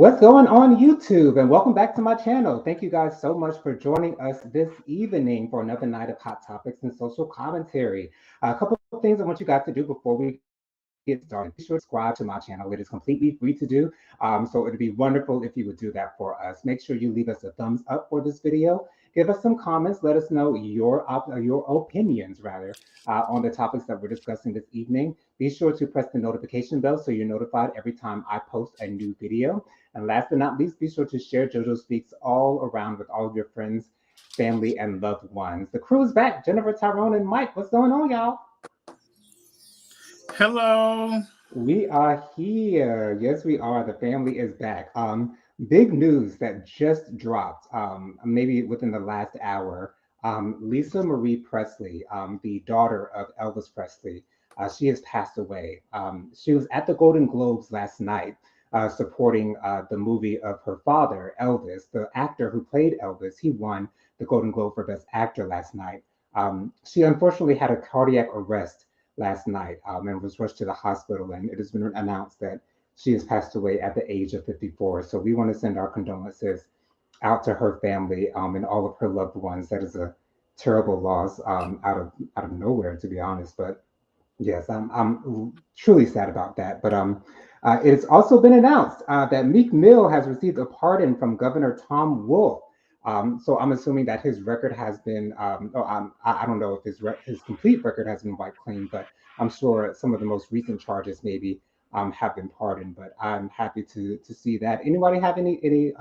What's going on YouTube? And welcome back to my channel. Thank you guys so much for joining us this evening for another night of hot topics and social commentary. A couple of things I want you guys to do before we get started. Be sure to subscribe to my channel. It is completely free to do. So it'd be wonderful if you would do that for us. Make sure you leave us a thumbs up for this video. Give us some comments. Let us know your opinions rather on the topics that we're discussing this evening. Be sure to press the notification bell so you're notified every time I post a new video. And last but not least, be sure to share JoJo Speaks all around with all of your friends, family, and loved ones. The crew is back. Jennifer, Tyrone, and Mike. What's going on, y'all? Hello. We are here. Yes, we are. The family is back. Big news that just dropped, maybe within the last hour. Lisa Marie Presley, the daughter of Elvis Presley, she has passed away. She was at the Golden Globes last night supporting the movie of her father, Elvis, the actor who played Elvis. He won the Golden Globe for Best Actor last night. She unfortunately had a cardiac arrest last night and was rushed to the hospital. And it has been announced that she has passed away at the age of 54. So we want to send our condolences out to her family and all of her loved ones. That is a terrible loss out of nowhere, to be honest. But yes, I'm truly sad about that. But it has also been announced that Meek Mill has received a pardon from Governor Tom Wolf. So I'm assuming that his record has been, I don't know if his complete record has been wiped clean, but I'm sure some of the most recent charges maybe have been pardoned. But I'm happy to see that. Anybody have any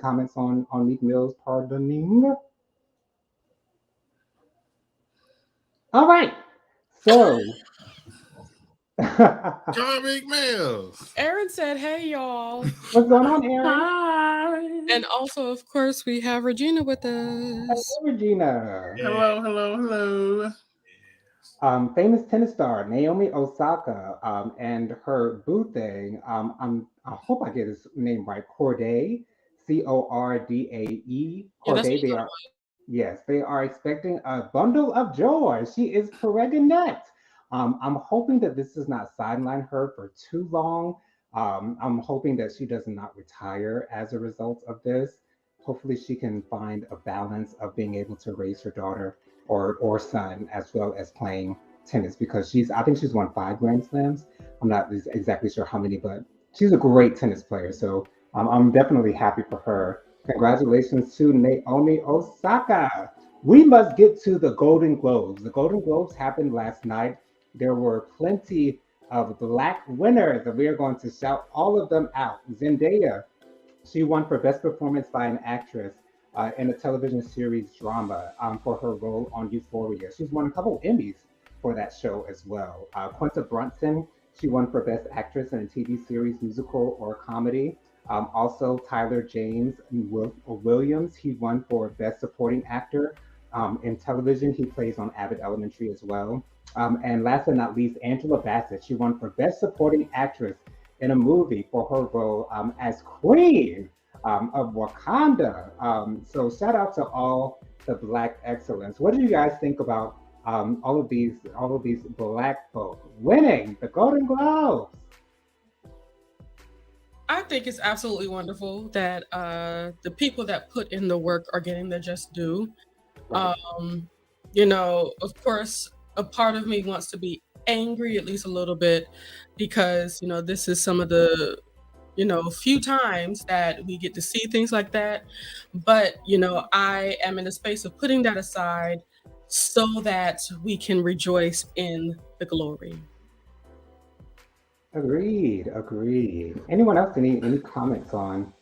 comments on Meek Mill's pardoning? All right, so. John Meek Mills. Aaron said, "Hey, y'all." What's going on, Aaron? Hi. And also, of course, we have Regina with Hey, us. Regina. Hello. Famous tennis star Naomi Osaka and her boo thing. I hope I get his name right. Cordae, Cordae. Yeah, that's Cordae. what They you are Yes, they are expecting a bundle of joy. She is pregnant. I'm hoping that this does not sideline her for too long. I'm hoping that she does not retire as a result of this. Hopefully, she can find a balance of being able to raise her daughter or son as well as playing tennis because I think she's won 5 Grand Slams. I'm not exactly sure how many, but she's a great tennis player. So I'm definitely happy for her. Congratulations to Naomi Osaka. We must get to the Golden Globes. The Golden Globes happened last night. There were plenty of Black winners, and we are going to shout all of them out. Zendaya, she won for Best Performance by an Actress in a television series drama for her role on Euphoria. She's won a couple Emmys for that show as well. Quinta Brunson, she won for Best Actress in a TV series, musical, or comedy. Also, Tyler James Williams, he won for Best Supporting Actor in television. He plays on Abbott Elementary as well. And last but not least, Angela Bassett, she won for Best Supporting Actress in a movie for her role as Queen of Wakanda. So shout out to all the Black excellence. What do you guys think about all of these Black folk winning the Golden Globes? I think it's absolutely wonderful that the people that put in the work are getting their just due. Right. Of course, a part of me wants to be angry at least a little bit because, this is some of the, few times that we get to see things like that. But, I am in a space of putting that aside so that we can rejoice in the glory. Agreed. Anyone else any comments on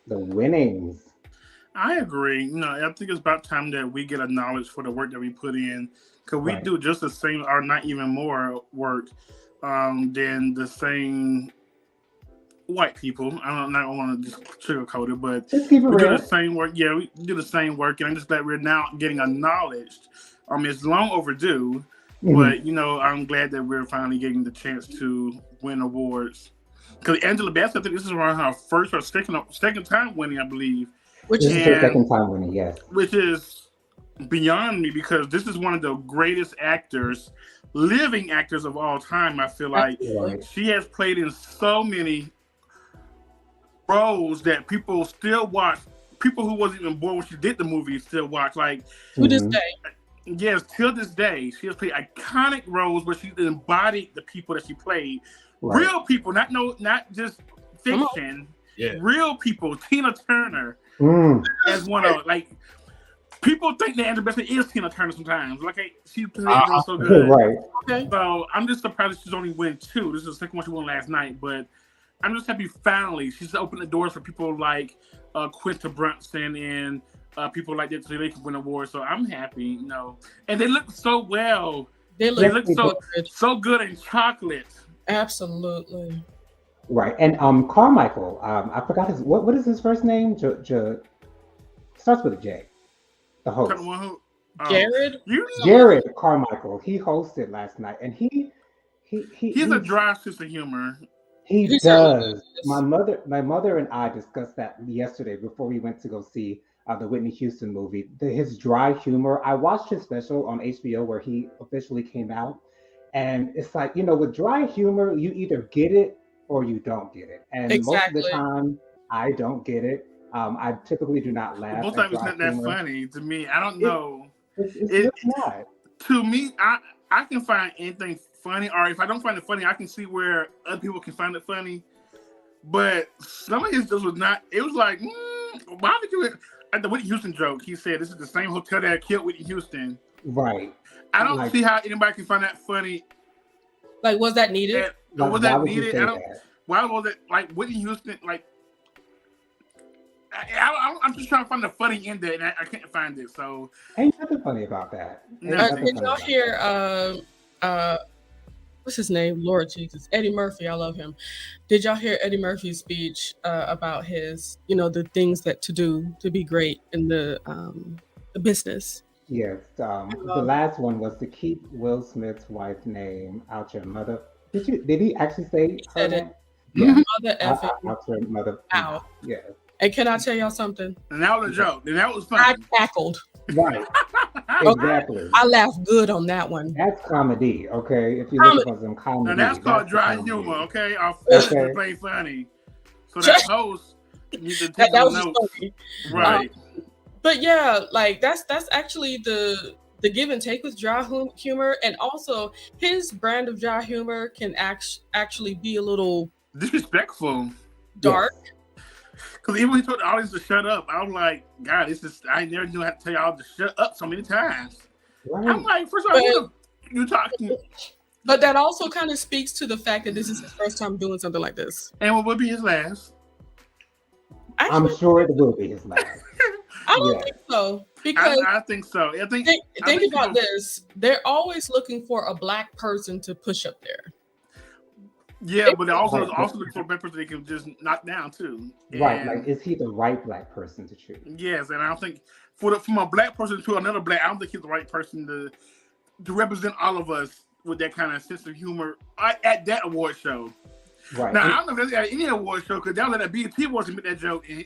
the winnings? I agree. I think it's about time that we get acknowledged for the work that we put in, because we do just the same, or not even more work than the same white people. I don't want to just sugarcoat it, but we do the same work. Yeah, we do the same work, and I'm just glad we're now getting acknowledged. It's long overdue, but I'm glad that we're finally getting the chance to win awards. Because Angela Bassett, I think this is around her first or second time winning, I believe. This is her second time winning, yes. Which is beyond me, because this is one of the greatest living actors of all time. I feel like she has played in so many roles that people still watch. People who wasn't even born when she did the movie still watch. Like to this day. Yes, till this day, she has played iconic roles where she embodied the people that she played. Right. Real people, not just fiction. Yeah. Real people. Tina Turner as one of people think that Andrew Bessie is Tina Turner sometimes. She plays so good. Right. Okay. So I'm just surprised that she's only win 2. This is the second one she won last night, but I'm just happy finally she's opened the doors for people like Quinta Brunson and people like that so they can win awards. So I'm happy, And they look so well. They look so good in chocolate. Absolutely. Right. And Carmichael, I forgot his what is his first name? Starts with a J. The host. Jared? Jared Carmichael. He hosted last night and he's a dry sense of humor. He does. My mother and I discussed that yesterday before we went to go see the Whitney Houston movie. His dry humor. I watched his special on HBO where he officially came out. And it's like, with dry humor, you either get it or you don't get it. And most of the time, I don't get it. I typically do not laugh. Most times it's not that funny to me. I don't know. It's not. To me, I can find anything funny, or if I don't find it funny, I can see where other people can find it funny. But some of his jokes was not. It was like, why would you? At the Whitney Houston joke, he said, "This is the same hotel that killed Whitney Houston." Right. I don't see how anybody can find that funny. Was that needed? Was that needed? Why was it Whitney Houston? I'm just trying to find the funny in there, and I can't find it. So ain't nothing funny about that. Did y'all hear? What's his name? Lord Jesus, Eddie Murphy. I love him. Did y'all hear Eddie Murphy's speech about his, the things that to do to be great in the business? Yes. The last one was to keep Will Smith's wife's name out your mother. Did he actually say her name? Yeah. Mother effing. Out your mother. Ow. Yeah. And can I tell y'all something? And that was a joke. And that was funny. I cackled. Right. Exactly. I laughed good on that one. That's comedy, okay? If you look for some comedy. And that's called dry humor, okay? Our fans play funny. So that host needs to take that was notes. Funny. Right. But yeah, that's actually the give and take with dry humor, and also his brand of dry humor can actually be a little disrespectful, dark. Yes. Because even when he told the audience to shut up, I was like, God, I never knew how to tell y'all to shut up so many times. Right. I'm like, first of all, you talking. But that also kind of speaks to the fact that this is his first time doing something like this. And what will be his last? I'm sure it will be his last. I don't think so. Because I think so. Think about this. They're always looking for a black person to push up there. Yeah, but they also looking for a black person they can just knock down too. Right, is he the right black person to choose? Yes, and I don't think from a black person to another black, I don't think he's the right person to represent all of us with that kind of sense of humor at that award show. Right. Now, I don't know if that's at any award show, because they'll let that BET Awards make that joke, and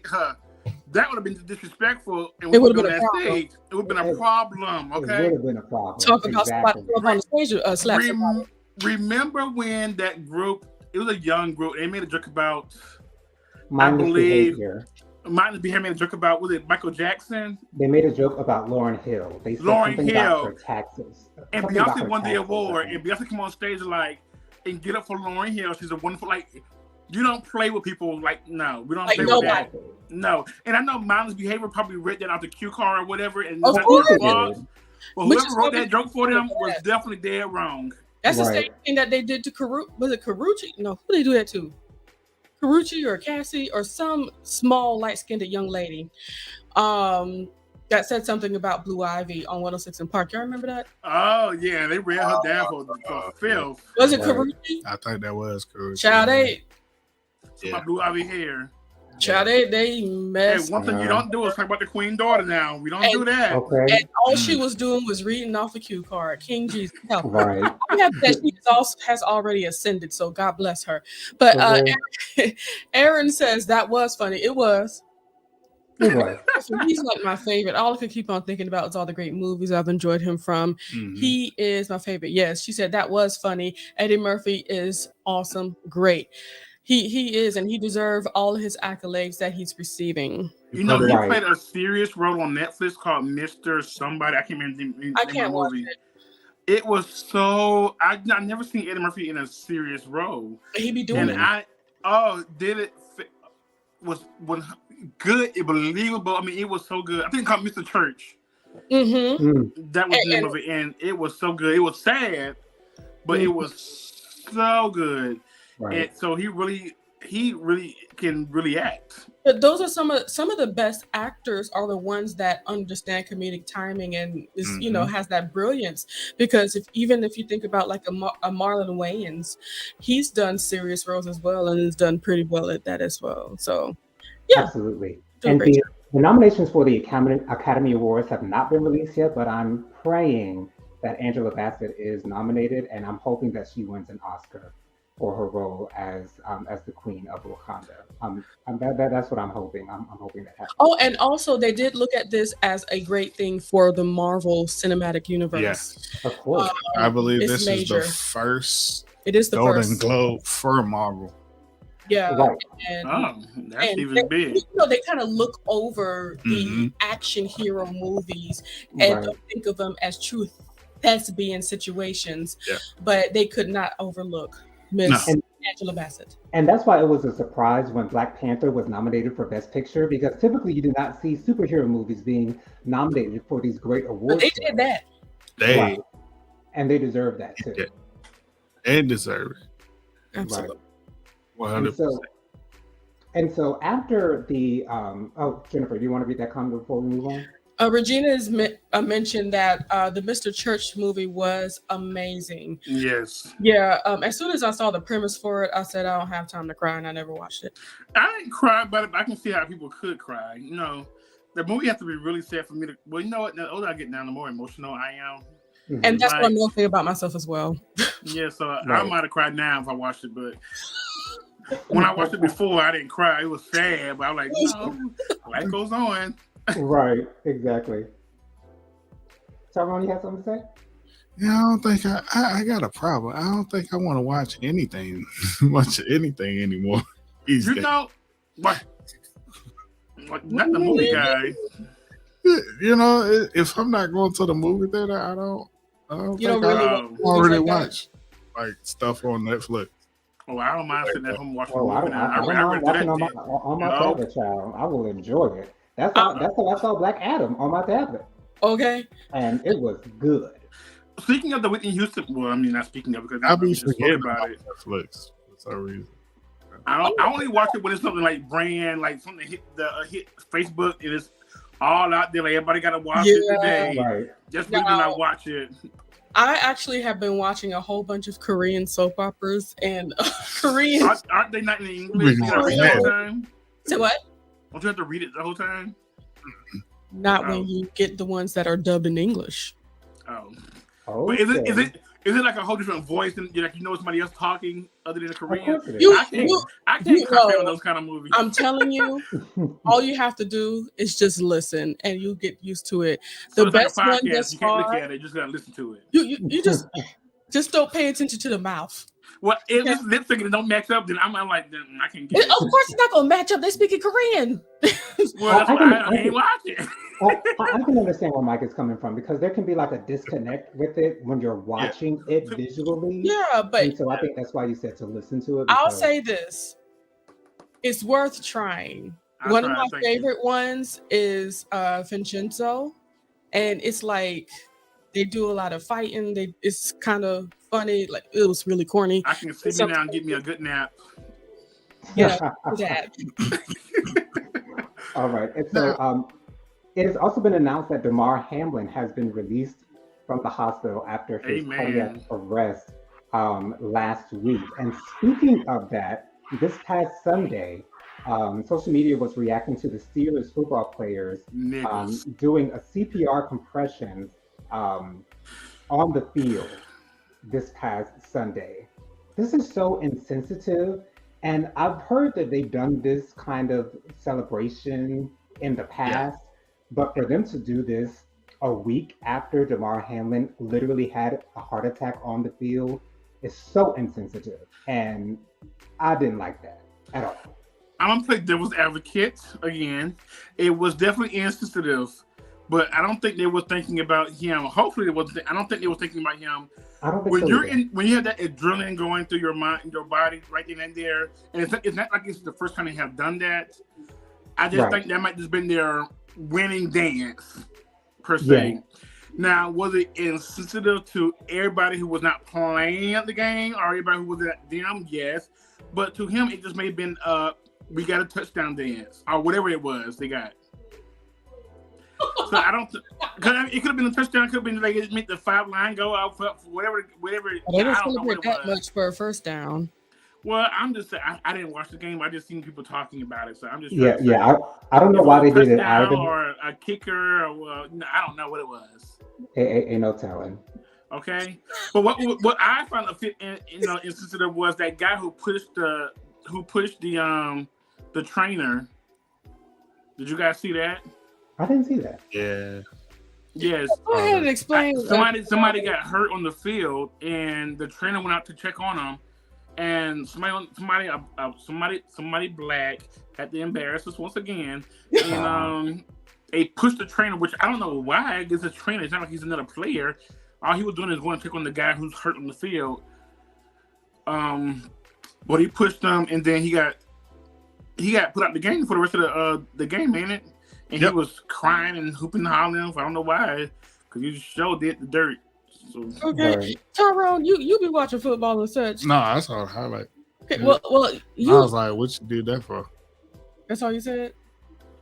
that would have been disrespectful, and it would have been on that stage. It would have been a problem, okay? It would have been a problem. Talk about on the stage, slap remember when that group, it was a young group, they made a joke about, Mindless Behavior. Mindless Behavior made a joke about, was it Michael Jackson? They made a joke about Lauryn Hill. They said something about her taxes. And Beyonce won the award, and Beyonce came on stage and get up for Lauryn Hill. She's a wonderful, you don't play with people no. We don't play with that. No. And I know Mindless Behavior probably read that out the cue card or whatever, and of course it did. But whoever wrote that joke for them was definitely dead wrong. That's the same thing that they did to was it Karuchi? No, who they do that to? Karuchi or Cassie or some small light-skinned young lady that said something about Blue Ivy on 106 in Park. Y'all remember that? Oh yeah, they ran her down for filth. Was it Karuchi? I think that was Karuchi. Child, my Blue Ivy hair. Child, they messed. Hey, one thing you don't do is talk about the queen daughter now. We don't do that. Okay. And all she was doing was reading off a cue card. King Jesus help. Right. I have that she has already ascended, so God bless her. But Aaron says that was funny. It was. He's like my favorite. All I could keep on thinking about is all the great movies I've enjoyed him from. Mm-hmm. He is my favorite. Yes, she said that was funny. Eddie Murphy is awesome. Great. He is, and he deserves all of his accolades that he's receiving. You know, he played a serious role on Netflix called Mr. Somebody. I can't remember the name of the movie. It was so I've never seen Eddie Murphy in a serious role. He be doing it. Was good, believable. I mean, it was so good. I think it called Mr. Church. Mm-hmm. That was the name of it, and it was so good. It was sad, but it was so good. Right. And so he really can really act. But those are some of the best actors are the ones that understand comedic timing and is has that brilliance. Because if you think about like a Marlon Wayans, he's done serious roles as well and has done pretty well at that as well. So yeah, absolutely. And the nominations for the Academy Awards have not been released yet, but I'm praying that Angela Bassett is nominated, and I'm hoping that she wins an Oscar for her role as the Queen of Wakanda. That's what I'm hoping. I'm hoping that happens. Oh, and also they did look at this as a great thing for the Marvel Cinematic Universe. Yes, of course. I believe this is the first. It is the Golden Globe for Marvel. Yeah, right. That's even big. They kind of look over the action hero movies and don't think of them as true thespian situations, but they could not overlook Miss Angela Bassett. And that's why it was a surprise when Black Panther was nominated for Best Picture, because typically you do not see superhero movies being nominated for these great awards. But they did that. And they deserve that too. Yeah. They deserve it. Absolutely. 100%. And so after the Jennifer, do you want to read that comment before we move on? Regina has mentioned that the Mr. Church movie was amazing. Yes. Yeah. As soon as I saw the premise for it, I said I don't have time to cry, and I never watched it. I didn't cry, but I can see how people could cry. You know, the movie has to be really sad for me to. Well, you know what? The older I get down, the more emotional I am. And that's what I'm going to say about myself as well. Yeah. So I might have cried now if I watched it, but. When I watched it before, I didn't cry. It was sad, but I'm like, no, life goes on. Right, exactly. Tyrone, you have something to say? Yeah, I don't think I got a problem. I don't think I want to watch anything anymore. You know, what? Not the movie guy. You know, if I'm not going to the movie theater, I don't really watch like stuff on Netflix. Oh, I don't mind sitting at home watching the movie. I don't mind watching on my tablet, child. I will enjoy it. That's how I saw Black Adam on my tablet. Okay. And it was good. Speaking of the Whitney Houston, well, I mean, not speaking of, because I'll be forgetting about it. Netflix for some reason. I only watch it when it's something like brand, like something hit Facebook. It is all out there. Like everybody got to watch it today. Right. Just because I watch it. I actually have been watching a whole bunch of Korean soap operas and Korean. Aren't they not in English? You gotta read it the whole time? So what? Don't you have to read it the whole time? Not when you get the ones that are dubbed in English. Oh. But is it like a whole different voice and like somebody else talking other than the Korean? I can't concentrate on those kind of movies. I'm telling you, all you have to do is just listen and you get used to it. The best one thus far, you can't look at it, you just gotta listen to it. You just don't pay attention to the mouth. Well, if it's lip syncing don't match up, then I'm like, then I can get it. Of course it's not gonna match up. They speak in Korean. Well, that's why I ain't watching. I can understand where Mike is coming from, because there can be like a disconnect with it when you're watching it visually. Yeah, but and so I think that's why you said to listen to it. I'll say this: it's worth trying. One of my favorite ones is Vincenzo, and it's like they do a lot of fighting. It's kind of funny. Like it was really corny. I can sit me down and give me a good nap. Yeah, that. All right, and so it has also been announced that Damar Hamlin has been released from the hospital after his cardiac arrest last week. And speaking of that, this past Sunday, social media was reacting to the Steelers football players doing a CPR compression on the field this past Sunday. This is so insensitive. And I've heard that they've done this kind of celebration in the past, but for them to do this a week after Damar Hamlin literally had a heart attack on the field is so insensitive, and I didn't like that at all. I'm gonna play devil's advocate again. It was definitely insensitive, but I don't think they were thinking about him. Hopefully, it wasn't. I don't think they were thinking about him. I don't think When so you're either. when you have that adrenaline going through your mind, your body, right then and there, and it's not like it's the first time they have done that. I just think that might just been their winning dance, per se. Yeah. Now, was it insensitive to everybody who was not playing at the game or everybody who was at them? Yes, but to him, it just may have been we got a touchdown dance or whatever it was they got. So I don't. Cause it could have been a touchdown. Could have been like it made the 5-line go out for whatever. They didn't celebrate that much for a first down. Well, I'm just saying. I didn't watch the game. I just seen people talking about it. So I'm just I don't know why they did it either. Or a kicker, or I don't know what it was. Ain't no telling. Okay, but what I found insensitive was that guy who pushed the trainer. Did you guys see that? I didn't see that. Yeah. Yes. Go ahead and explain. Somebody got hurt on the field, and the trainer went out to check on him, and somebody black had to embarrass us once again, and they pushed the trainer, which I don't know why. It's a trainer. It's not like he's another player. All he was doing is going to check on the guy who's hurt on the field. But he pushed him, and then he got put out the game for the rest of the game, ain't it? And he was crying and hooping and hollering. I don't know why, because you showed did the dirt. So. Okay, right. Tyrone, you be watching football and such. No, I saw a highlight. Okay, yeah. well, I was like, "What you did that for?" That's all you said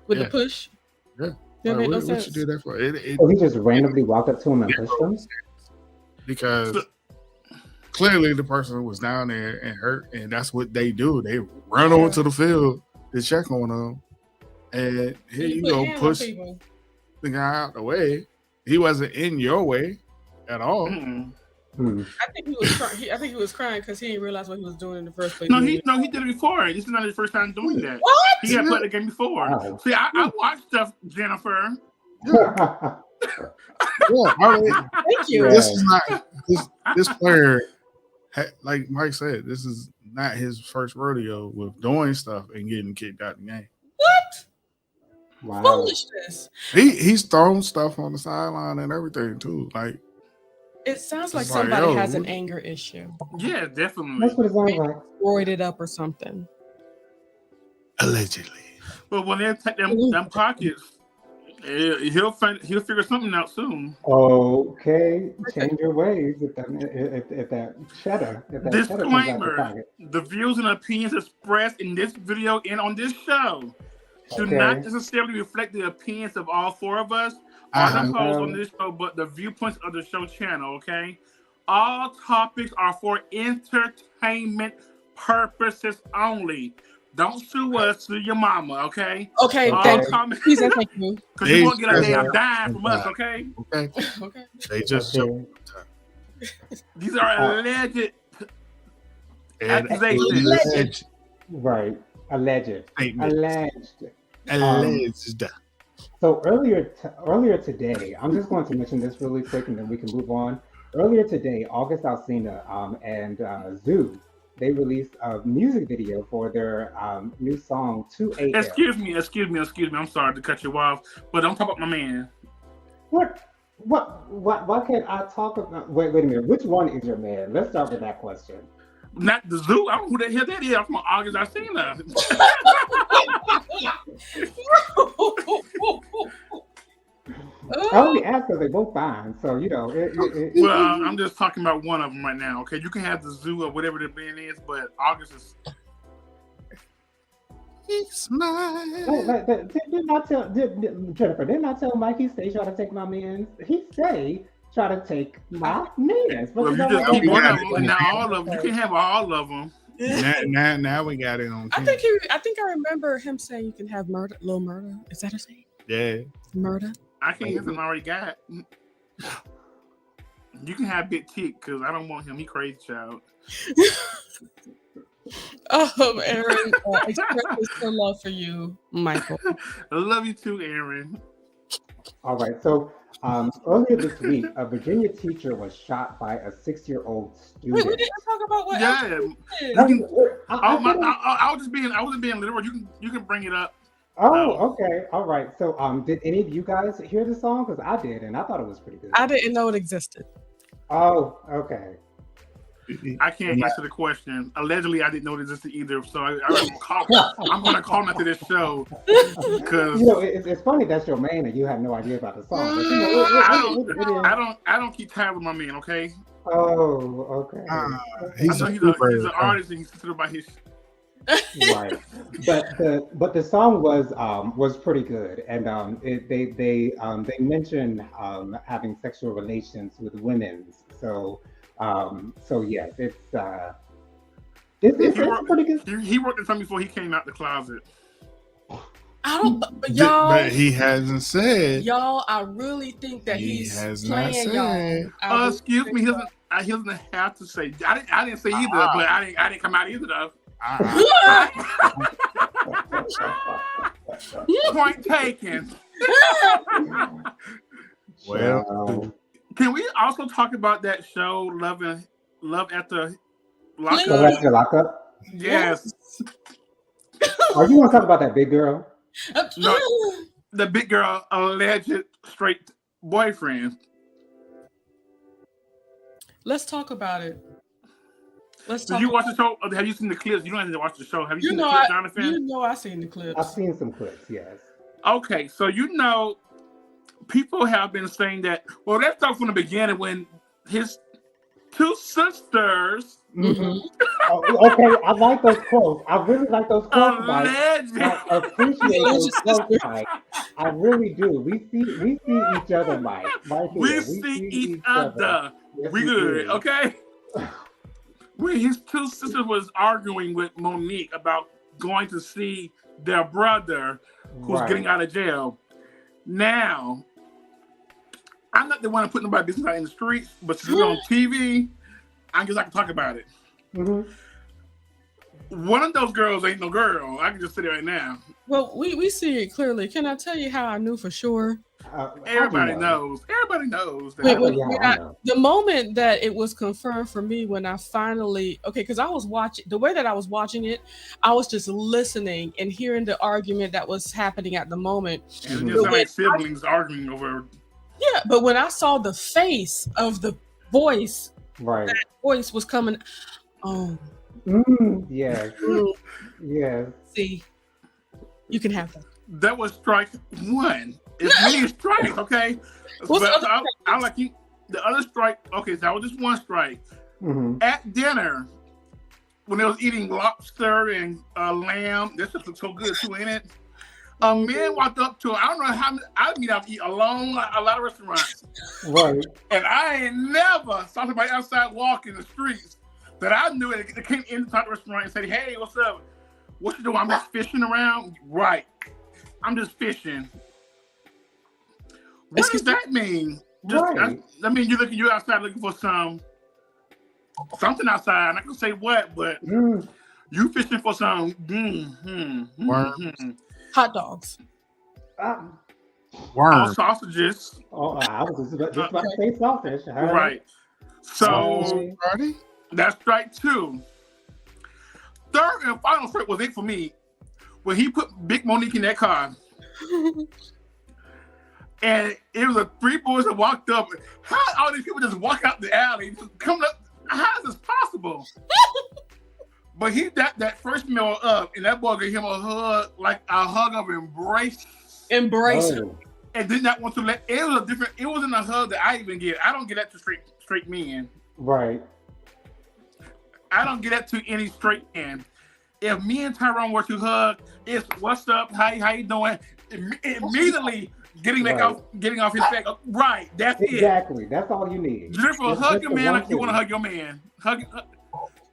with the push. Yeah, that made no what sense. you did that for? He just randomly walked up to him and pushed him. Because clearly the person was down there and hurt, and that's what they do. They run over to the field to check on them. And here you go, push the guy out the way. He wasn't in your way at all. Mm-hmm. I think he was crying. I think he was crying because he didn't realize what he was doing in the first place. No, he did it before. This is not his first time doing that. What? He had played the game before. Wow. See, I watched stuff, Jennifer. Yeah, I mean, thank you. This is not this player. Like Mike said, this is not his first rodeo with doing stuff and getting kicked out of the game. What? Wow. Foolishness. He's thrown stuff on the sideline and everything too. Like it sounds like somebody has an anger issue. Yeah, definitely. That's what it sounds like. Roided up or something. Allegedly. But when they take them pockets, he'll figure something out soon. Okay, change your ways if that cheddar. Disclaimer: the views and opinions expressed in this video and on this show do not necessarily reflect the opinions of all four of us or the hosts on this show, but the viewpoints of the show channel. Okay, all topics are for entertainment purposes only. Don't sue us, sue your mama, okay? Okay, thank you. Please, thank you. Because you won't get a damn dime from us, okay? Okay. They just These are alleged accusations. Alleged. Right. Alleged. So earlier today, I'm just going to mention this really quick and then we can move on. Earlier today, August Alsina and Zoo, they released a music video for their new song 2 AM. Excuse me. I'm sorry to cut you off, but don't talk about my man. What? Why can't I talk about? Wait a minute. Which one is your man? Let's start with that question. Not the Zoo. I don't know who the hell that is. I'm from August Alsina. I only asked because they both fine, so you know. Well, I'm just talking about one of them right now. Okay, you can have the Zoo or whatever the band is, but August is. Did not tell Jennifer? Did not tell Mike he say try to take my man's? He say try to take my man's. Well, you just keep one of them, not all of them. You can have all of them. Now we got it on. I think I remember him saying you can have murder, Lil Murder. Is that his name? Yeah. Murder. I can't have him already got. You can have Big Tick because I don't want him. He crazy child. Aaron, express your love for you, Michael. I love you too, Aaron. All right, so Earlier this week, a Virginia teacher was shot by a 6-year-old Wait, we student. didn't talk about what Yeah. else You is. can, I I wasn't being literal. You can bring it up. Okay, all right. So, did any of you guys hear the song? Because I did, and I thought it was pretty good. I didn't know it existed. Oh, okay. I can't answer the question. Allegedly, I didn't know it existed either. So I'm going to call him after this show because it's funny that's your man and you have no idea about the song. But, I don't keep tabs with my man. Okay. Oh, okay. He's he's an artist and he's considered by his. Right, but the song was pretty good, and they mentioned having sexual relations with women. So yes, it's pretty good. He worked in something before he came out the closet. I don't, y'all. But he hasn't said. Y'all, I really think that he's playing y'all. Excuse me, he doesn't have to say. I didn't say either, but I didn't come out either though. Point taken. Well, can we also talk about that show, Love After Lockup? Love After Lockup? Yes. Are you want to talk about that big girl? No, the big girl alleged straight boyfriend. Let's talk about it. Did you watch the show? Have you seen the clips? You don't have to watch the show. Have you seen the clips, Jonathan? You know I've seen the clips. I've seen some clips, yes. Okay, so people have been saying that. Well, let's start from the beginning when his two sisters. Mm-hmm. Okay, I like those quotes. I really like those quotes, Mike. I appreciate those quotes, Mike. I really do. We see each other, Mike. Right here. We see each other. Yes, we good, okay? When his two sisters was arguing with Monique about going to see their brother who's getting out of jail. Now, I'm not the one to put nobody's business out in the streets, but since it's on TV, I guess I can talk about it. Mm-hmm. One of those girls ain't no girl. I can just say it right now. Well, we see it clearly. Can I tell you how I knew for sure? Everybody knows. Everybody knows. That. The moment that it was confirmed for me when I finally, because I was watching, the way that I was watching it, I was just listening and hearing the argument that was happening at the moment. And it just like siblings arguing over. Yeah, but when I saw the face of the voice, that voice was coming. Oh. Yes. Yes. See, you can have that. That was strike one. It's many strikes, okay? I like you. The other strike, okay, so that was just one strike. Mm-hmm. At dinner, when they was eating lobster and lamb, this just looked so good too, ain't it? A man walked up to her. I don't know how I eat alone at a lot of restaurants. Right. And I ain't never saw somebody outside walking the streets that I knew it. They came inside the restaurant and said, "Hey, what's up? What you doing? I'm just fishing around." Right. I'm just fishing. What does that mean? I mean, you're outside looking for something outside. I'm not gonna say what, but you fishing for some hot dogs, worms, sausages. Oh, I was just about to say sausage. Right. So that's strike two. Third and final strike was it for me when he put Big Monique in that car. And it was three boys that walked up. How all these people just walk out the alley, just coming up? How is this possible? But he that first meal up, and that boy gave him a hug, like a hug of embrace. Embrace. And did not want to let. It was a different. It wasn't a hug that I even get. I don't get that to straight men. Right. I don't get that to any straight man. If me and Tyrone were to hug, it's what's up, how you doing? Immediately. Getting off his back. Right, that's exactly. That's all you need. Jennifer, hug your man like you want to hug your man.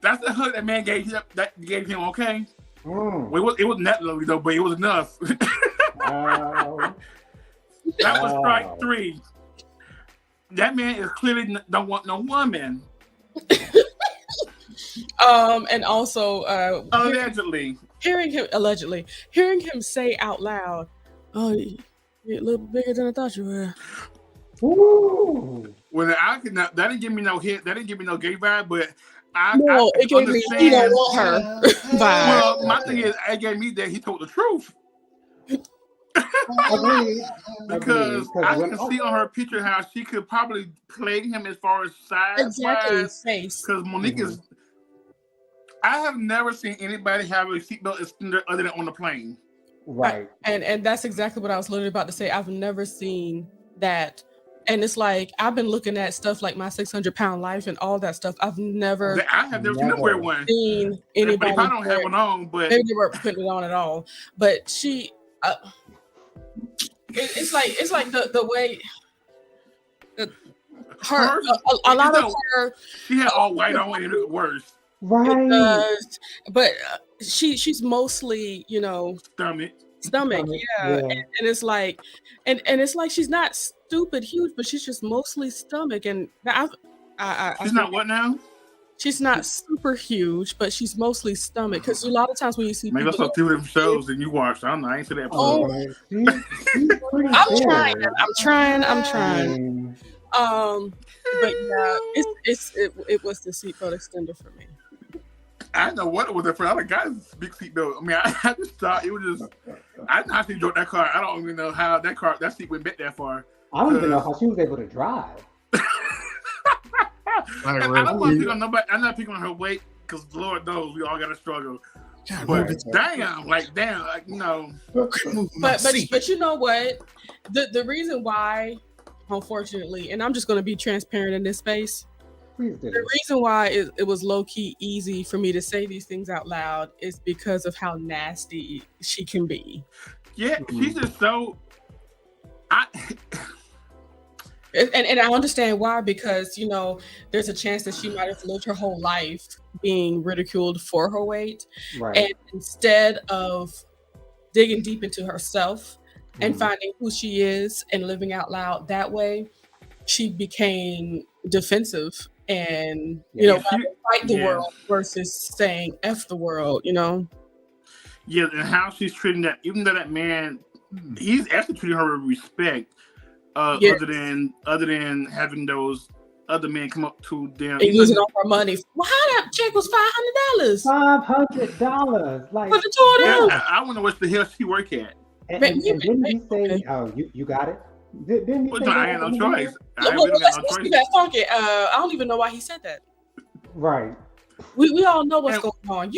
That's the hug that man gave him. Okay. Well, it wasn't that lovely though, but it was enough. That was strike three. That man is clearly don't want no woman. And also, allegedly hearing him say out loud, "Oh, you're a little bigger than I thought you were." Ooh. When that didn't give me no hit, that didn't give me no gay vibe, but It gave me he don't want her vibe. Well, my thing is, it gave me that he told the truth. Because I can see on her picture how she could probably play him as far as size wise. Because Monique is. I have never seen anybody have a seatbelt extender other than on the plane. Right. And that's exactly what I was literally about to say. I've never seen that. And it's like, I've been looking at stuff like My 600-Pound Life and all that stuff. I have never seen them wear one. Seen anybody. If I don't have one on, but maybe they weren't putting it on at all. But she, it's like the way a lot of her. She had all white on and it looked worse. Right. But she's mostly, stomach. Yeah. And it's like, and it's like she's not stupid huge, but she's just mostly stomach. And she's not what now? She's not super huge, but she's mostly stomach. Because a lot of times when you see maybe I saw 2 of them shows that you watched. I don't know. I ain't see that. I'm trying. But yeah, it was the seatbelt extender for me. I didn't know what it was at first. I got a big seatbelt. I mean, I just thought it was just. I didn't actually drove that car. I don't even know how that seat went back that far. I don't even know how she was able to drive. I don't want to pick on nobody. I'm not picking on her weight because Lord knows we all got to struggle. But damn, But you know what? The reason why, unfortunately, and I'm just going to be transparent in this space. The reason why it was low-key easy for me to say these things out loud is because of how nasty she can be. Yeah, she's just so... And I understand why, because, there's a chance that she might have lived her whole life being ridiculed for her weight. Right. And instead of digging deep into herself and finding who she is and living out loud that way, she became defensive and fight the world versus saying F the world, Yeah, and how she's treating that, even though that man, he's actually treating her with respect, other than having those other men come up to them and using all her money. Well, how that check was $500. $500, like for the 2 of them. I wonder what the hell she work at. And didn't he say, "Oh, you got it"? Didn't he say I had no choice. Let's keep that funky. I don't even know why he said that. Right. We all know what's going on.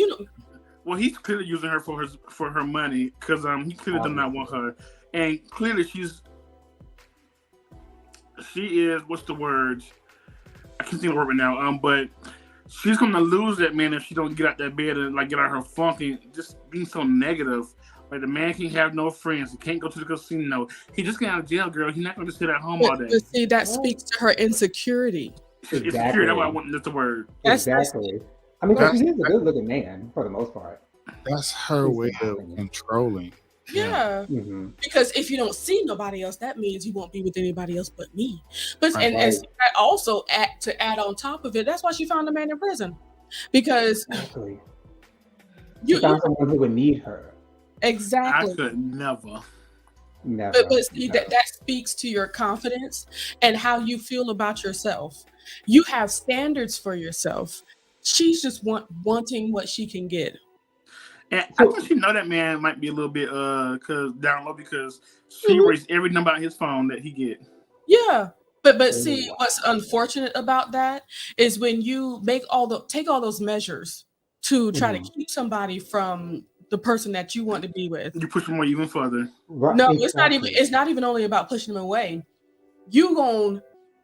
Well, he's clearly using her for her money because he clearly does not want her, and clearly she is what's the word? I can't think of the word right now. But she's gonna lose that man if she don't get out that bed and get out her funk and just being so negative. Like, the man can't have no friends. He can't go to the casino. He just got out of jail, girl. He's not going to sit at home all day. But see, that speaks to her insecurity. Exactly. Insecurity, that's what I want. That's the word. Exactly. I mean, because he is a good-looking man for the most part. That's her way of controlling. Yeah. Mm-hmm. Because if you don't see nobody else, that means you won't be with anybody else but me. But and also to add on top of it, that's why she found a man in prison. Because you found someone who would need her. Exactly. I could never. But see, that speaks to your confidence and how you feel about yourself. You have standards for yourself. She's just wanting what she can get. And I think she know that man might be a little bit down low because she erased every number on his phone that he get. Yeah. But see, what's unfortunate about that is when you take all those measures to try to keep somebody from the person that you want to be with. You push them away even further. Right. No, it's not even only about pushing them away.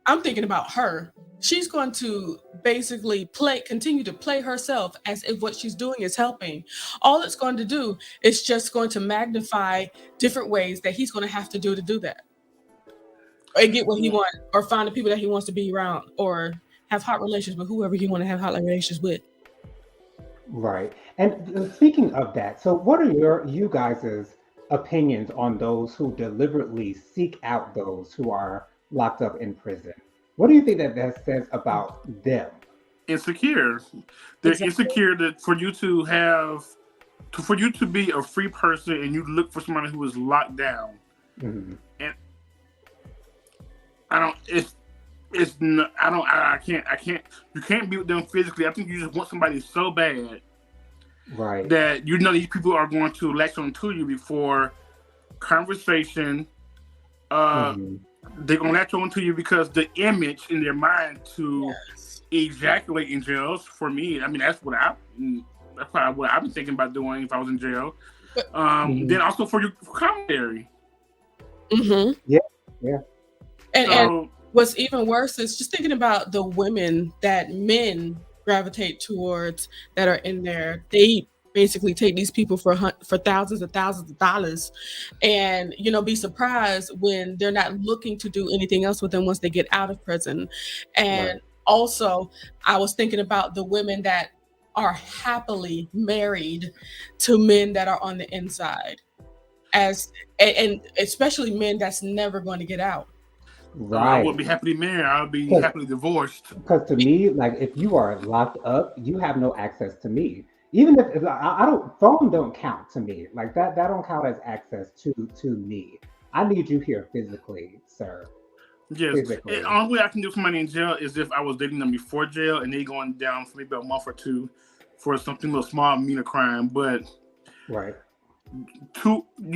I'm thinking about her. She's going to basically continue to play herself as if what she's doing is helping. All it's going to do is just going to magnify different ways that he's going to have to do that. Or get what he wants, or find the people that he wants to be around, or have hot relations with whoever he want to have hot relations with. Right. And speaking of that, so what are you guys' opinions on those who deliberately seek out those who are locked up in prison? What do you think that says about them? Insecure. They're insecure that for you to be a free person and you look for somebody who is locked down. Mm-hmm. I don't. It's not, I don't. I can't. You can't be with them physically. I think you just want somebody so bad, right? That you know these people are going to latch on to you before conversation. Mm-hmm. They're gonna latch on to you because the image in their mind to ejaculate in jails. For me, I mean that's probably what I've been thinking about doing if I was in jail. Then also for your commentary. Mm-hmm. Yeah. And what's even worse is just thinking about the women that men gravitate towards that are in there. They basically take these people for thousands and thousands of dollars, and be surprised when they're not looking to do anything else with them once they get out of prison. And also, I was thinking about the women that are happily married to men that are on the inside, and especially men that's never going to get out. I would be happily married. I would be happily divorced. Because to me, like if you are locked up, you have no access to me. Even if I don't, phone don't count to me. Like that don't count as access to me. I need you here physically, sir. Yes. The only way I can do somebody in jail is if I was dating them before jail and they going down for maybe a month or two for something little small, mean crime. But you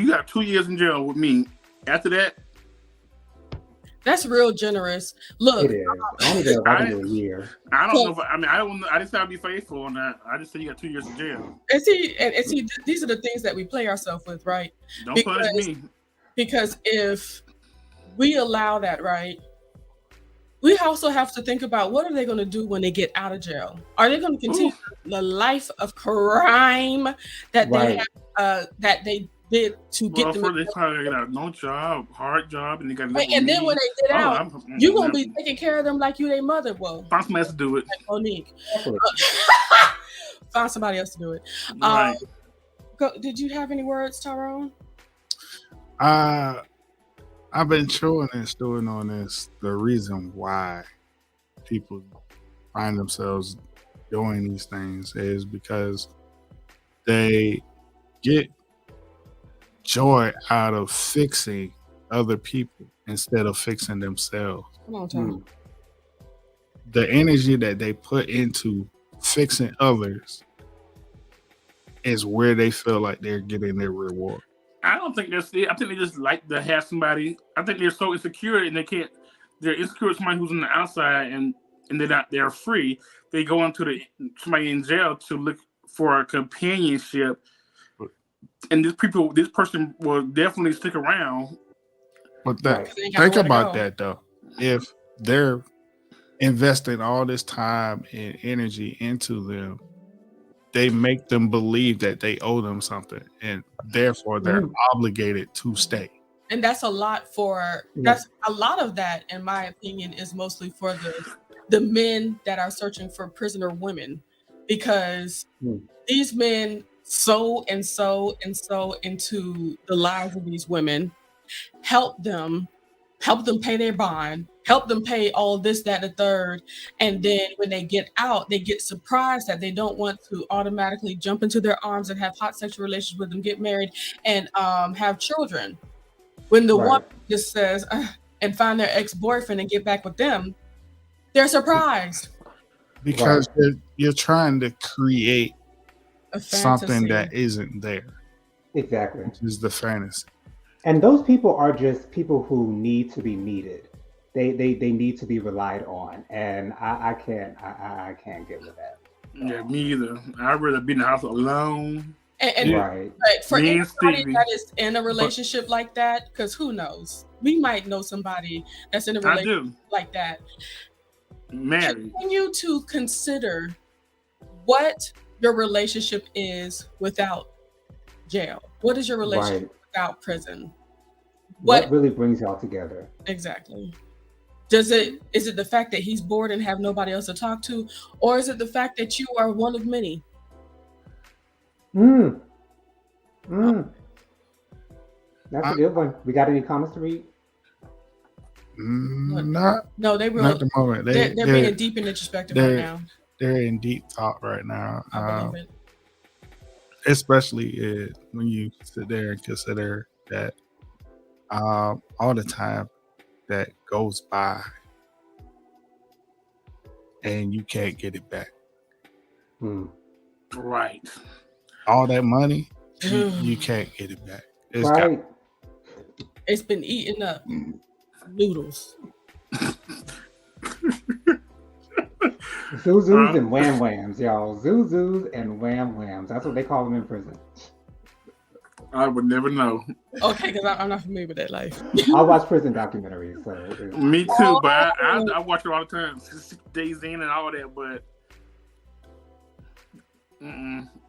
got 2 years in jail with me. After that. That's real generous. Look, it is. Only did a year. I don't know if I just gotta be faithful on that. I just said you got 2 years in jail. And see, these are the things that we play ourselves with, right? Don't punish me. Because if we allow that, right, we also have to think about what are they going to do when they get out of jail? Are they going to continue the life of crime that they have, that they did to get them? They probably got no job, hard job, and they got. And then when they get out, you're gonna be taking care of them like you their mother. Well, find somebody else to do it. Like Monique, find somebody else to do it. Right. Did you have any words, Tyrone? I've been chewing and stewing on this. The reason why people find themselves doing these things is because they get joy out of fixing other people instead of fixing themselves. Come on, Tom. The energy that they put into fixing others is where they feel like they're getting their reward. I don't think that's it. I think they just like to have somebody. I think they're so insecure and they're insecure with somebody who's on the outside and they're free. They go into somebody in jail to look for a companionship. And this person will definitely stick around. But think about that though. If they're investing all this time and energy into them, they make them believe that they owe them something, and therefore they're obligated to stay. And that's a lot that's a lot of that, in my opinion, is mostly for the men that are searching for prisoner women, because these men so into the lives of these women, help them pay their bond, help them pay all this, that, and the third. And then when they get out, they get surprised that they don't want to automatically jump into their arms and have hot sexual relations with them, get married, and have children. When the woman just says, and find their ex-boyfriend and get back with them, they're surprised. Because you're trying to create something that isn't there. Exactly. Which is the fantasy. And those people are just people who need to be needed. They need to be relied on, and I can't get with that. Yeah, me either. I'd rather be in the house alone. But for anybody that is in a relationship like that, because who knows, we might know somebody that's in a relationship like that. Married. Continue to consider what your relationship is without jail. What is your relationship without prison? What really brings y'all together? Exactly. Is it the fact that he's bored and have nobody else to talk to, or is it the fact that you are one of many? That's a good one. We got any comments to read? No, they will. Not at the moment. They're being deep and introspective right now. They're in deep thought right now. I believe it. Especially when you sit there and consider that all the time that goes by and you can't get it back. Right. All that money, you can't get it back. It's been eating up noodles. Zuzus and wham whams, y'all. Zuzus and wham whams. That's what they call them in prison. I would never know. Okay, because I'm not familiar with that life. I watch prison documentaries. So me too, but I watch it all the time. 6 days in and all that, but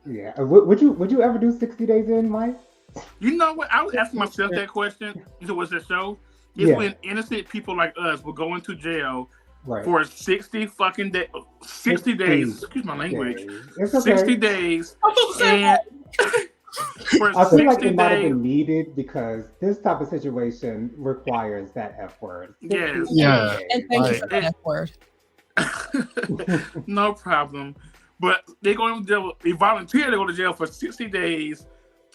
yeah. Would you ever do 60 Days In, Mike? You know what? I was asking myself that question. What's that show? It's when innocent people like us will go into jail for 60 fucking days. 60 days. Excuse my language. It's okay. 60 days. And I feel like it might have been needed because this type of situation requires that F word. Yes. Yeah. And thank you for that F word. No problem. But they go to jail. They volunteer to go to jail for 60 days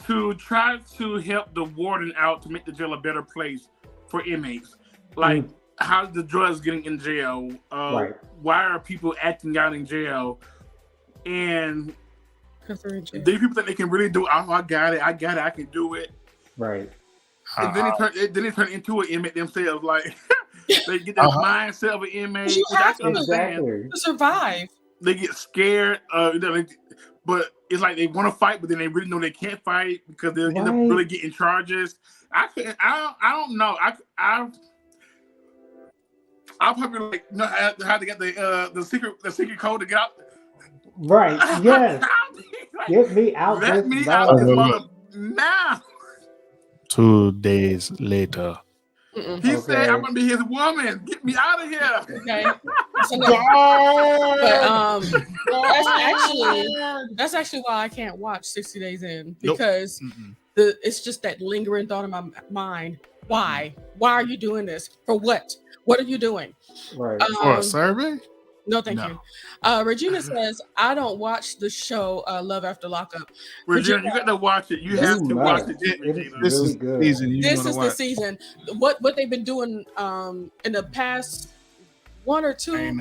to try to help the warden out to make the jail a better place for inmates. Like, how's the drugs getting in jail? Why are people acting out in jail? And these people think they can really do. Oh, I got it. I can do it. Right. And then they turn into an inmate themselves. Like they get that mindset of an inmate. Which I can understand. To survive. They get scared. But it's like they want to fight, but then they really know they can't fight because they'll end up really getting charges. I don't know. I'll probably know how to get the secret code to get out. Right. Yes. Get me out. Let me out this mother now. 2 days later. He said, "I'm gonna be his woman. Get me out of here." Okay. That's actually why I can't watch 60 Days In because it's just that lingering thought in my mind. Why? Why are you doing this? For what? What are you doing? Right. For a survey? No, thank you. Regina says, I don't watch the show Love After Lockup. Regina, you got to watch it. You have to watch it. This is the season. This is the season. What they've been doing in the past 1 or 2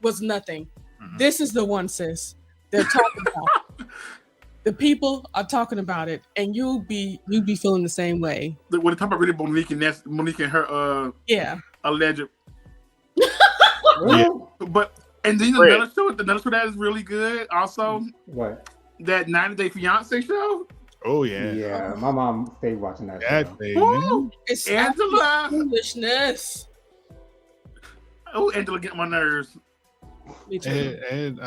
was nothing. This is the one, sis. They're talking about. The people are talking about it, and you'll be feeling the same way. When they talk about really Monique and her alleged. But and then another show that is really good. Also, what? That 90-Day Fiancé show. Oh yeah, yeah. My mom stayed watching that show. Ooh, it's Angela. Foolishness. Oh, Angela, get on my nerves. Me too. And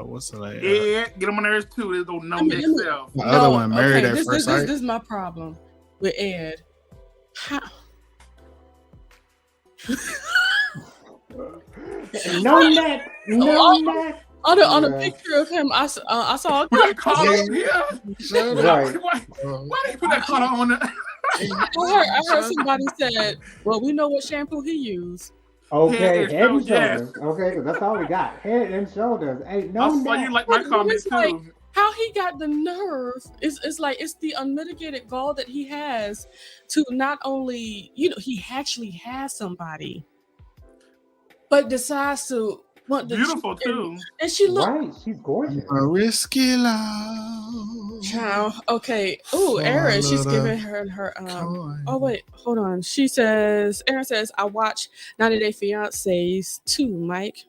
what's the name? Ed, get on my nerves too. They don't know themselves. The other one, Married at First Sight. This is my problem with Ed. How? No neck. On a picture of him, I saw. Put that collar on here. Right. Why did you put that collar on there? I heard somebody said, "Well, we know what shampoo he used." Okay, head and shoulders. Okay, because that's all we got. Head and shoulders. Ain't no neck. I saw you like my comments too. Like, how he got the nerve? It's like it's the unmitigated gall that he has to not only he actually has somebody, but decides to want the beautiful too. And she looks she's gorgeous. A risky love. Child. Okay. Oh, Erin, she's giving her oh wait, hold on. She says, Erin says, I watch 90-Day Fiancés too, Mike.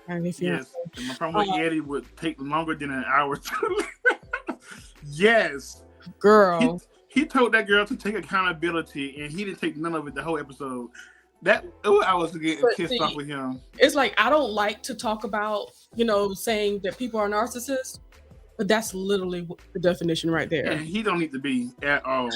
90-Day Fiancés. Yes. And my problem with Eddie would take longer than an hour to Yes. Girl. He told that girl to take accountability and he didn't take none of it the whole episode. I was getting pissed off with him. It's like I don't like to talk about, saying that people are narcissists, but that's literally the definition right there. And he don't need to be at all.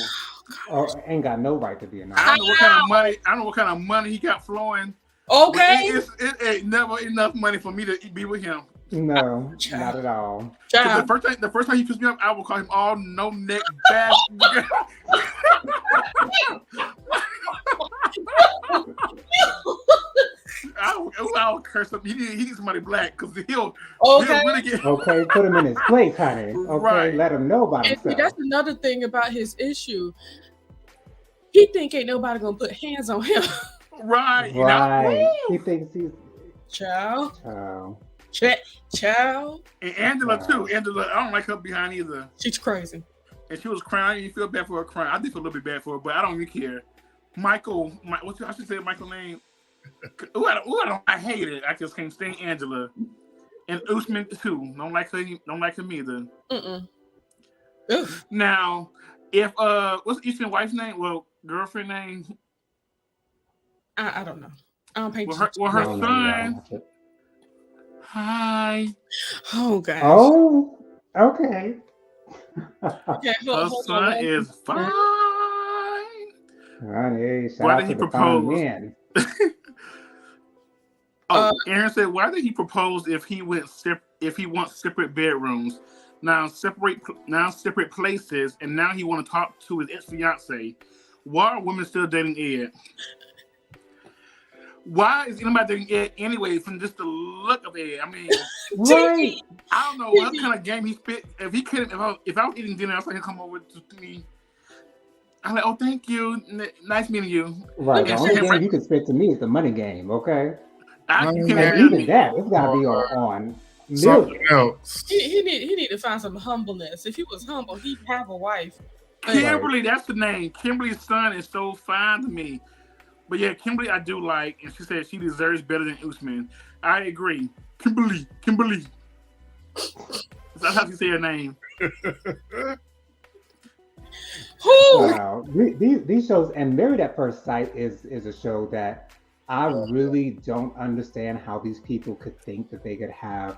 Ain't got no right to be a narcissist. I don't know what kind of money he got flowing. Okay. It ain't never enough money for me to be with him. No, not at all. The first time he pissed me off, I will call him all no neck bastard. I'll curse him. He needs somebody black because he'll really get. Okay, put him in his place, honey. Okay, let him know about himself. That's another thing about his issue. He think ain't nobody gonna put hands on him. Right. Right. He thinks he's Child. child. Child. And Angela too. Angela, I don't like her behind either. She's crazy. And she was crying. You feel bad for her crying. I did feel a little bit bad for her, but I don't even care. Michael, I should say Michael name. I hate it. I just can't stand Angela. And Usman too. Don't like him either. Now, if what's Usman's wife's name? Well, girlfriend name. I don't know. I don't pay her son. Hi. Oh gosh. Oh, okay. Her son is fine. Honey, why did he propose? Aaron said, "Why did he propose if he wants separate bedrooms? Now separate places, and now he want to talk to his ex-fiance. Why are women still dating Ed? Why is anybody dating Ed anyway? From just the look of Ed, I mean, right? I don't know what kind of game he spit. If I was eating dinner, I was like, come over to me. I'm like, oh, thank you, nice meeting you. Right. The only game you can spit to me is the money game. Okay. Even that, it's gotta be on something else. He need to find some humbleness. If he was humble, he'd have a wife. Kimberly, that's the name. Kimberly's son is so fine to me. But yeah, Kimberly I do like, and she said she deserves better than Usman. I agree. Kimberly. That's how she say her name. Wow. These shows, and Married at First Sight is a show that I really don't understand how these people could think that they could have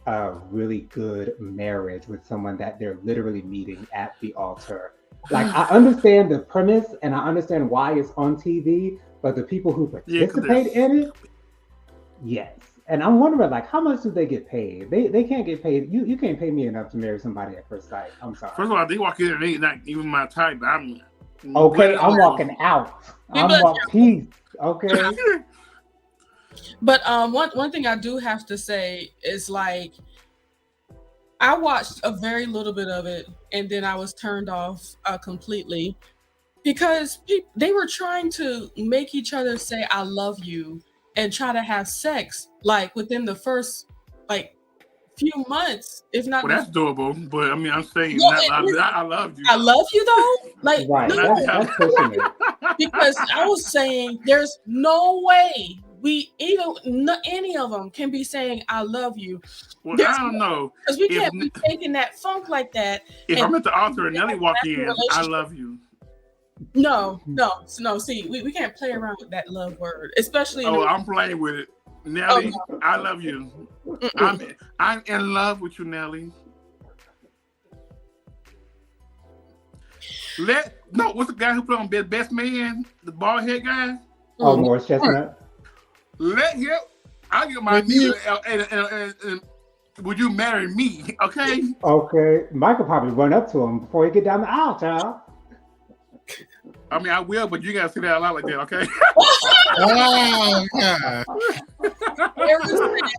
a really good marriage with someone that they're literally meeting at the altar. Like, I understand the premise and I understand why it's on TV, but the people who participate in it, yes. And I'm wondering, like, how much do they get paid? They can't get paid. You can't pay me enough to marry somebody at first sight. I'm sorry. First of all, they walk in and they not even my type. I'm walking out. Peace. Okay. But one thing I do have to say is, like, I watched a very little bit of it and then I was turned off completely because they were trying to make each other say I love you and try to have sex like within the first few months, if not. Well, that's doable, but I mean, I'm saying I love you. I love you though, like right. No, that's pushing it. Because I was saying there's no way any of them can be saying I love you. Well, I don't know, because we can't be taking that funk like that. If I'm at the altar and Nelly walk in, I love you. No. See, we can't play around with that love word, especially. I'm playing with it, Nelly. I love you. I'm in love with you, Nelly. What's the guy who played on Best Man, the bald head guy? Oh, Morris Chestnut. Let him. I'll get my knee. And would you marry me? Okay. Okay. Michael probably run up to him before he get down the aisle, child. I mean, I will, but you gotta say that out loud like that, okay? Oh God!